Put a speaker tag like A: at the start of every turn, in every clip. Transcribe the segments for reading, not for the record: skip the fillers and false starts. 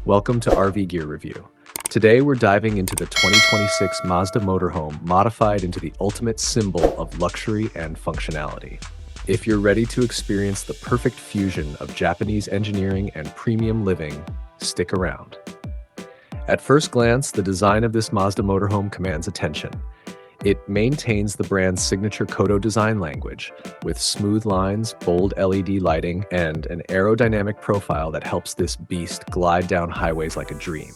A: Welcome to RV Gear Review. Today we're diving into the 2026 Mazda Motorhome, modified into the ultimate symbol of luxury and functionality. If you're ready to experience the perfect fusion of Japanese engineering and premium living, stick around. At first glance, the design of this Mazda Motorhome commands attention. It maintains the brand's signature Kodo design language, with smooth lines, bold LED lighting, and an aerodynamic profile that helps this beast glide down highways like a dream.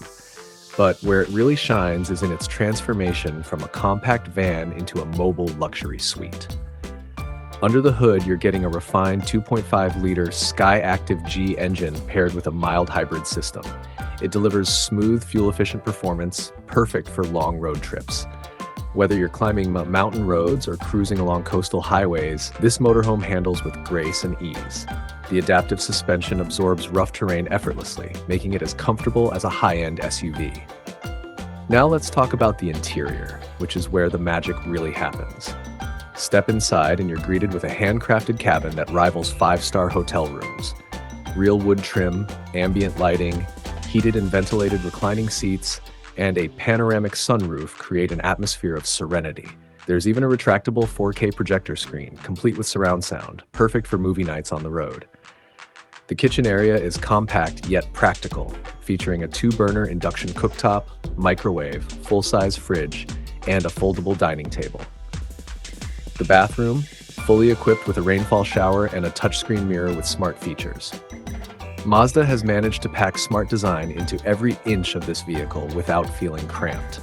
A: But where it really shines is in its transformation from a compact van into a mobile luxury suite. Under the hood, you're getting a refined 2.5-liter Skyactiv G engine paired with a mild hybrid system. It delivers smooth, fuel-efficient performance, perfect for long road trips. Whether you're climbing mountain roads or cruising along coastal highways, this motorhome handles with grace and ease. The adaptive suspension absorbs rough terrain effortlessly, making it as comfortable as a high-end SUV. Now let's talk about the interior, which is where the magic really happens. Step inside and you're greeted with a handcrafted cabin that rivals five-star hotel rooms. Real wood trim, ambient lighting, heated and ventilated reclining seats, and a panoramic sunroof create an atmosphere of serenity. There's even a retractable 4K projector screen, complete with surround sound, perfect for movie nights on the road. The kitchen area is compact yet practical, featuring a 2-burner induction cooktop, microwave, full-size fridge, and a foldable dining table. The bathroom, fully equipped with a rainfall shower and a touchscreen mirror with smart features. Mazda has managed to pack smart design into every inch of this vehicle without feeling cramped.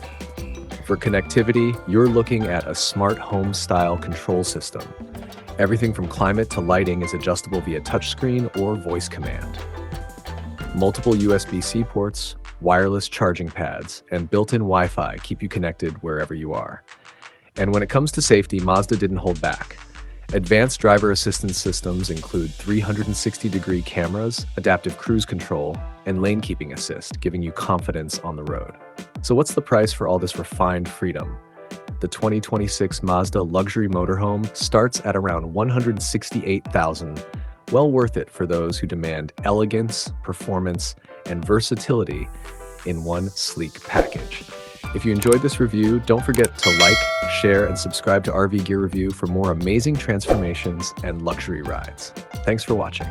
A: For connectivity, you're looking at a smart home-style control system. Everything from climate to lighting is adjustable via touchscreen or voice command. Multiple USB-C ports, wireless charging pads, and built-in Wi-Fi keep you connected wherever you are. And when it comes to safety, Mazda didn't hold back. Advanced driver assistance systems include 360-degree cameras, adaptive cruise control, and lane keeping assist, giving you confidence on the road. So what's the price for all this refined freedom? The 2026 Mazda luxury motorhome starts at around $168,000, well worth it for those who demand elegance, performance, and versatility in one sleek package. If you enjoyed this review, don't forget to like, share, and subscribe to RV Gear Review for more amazing transformations and luxury rides. Thanks for watching.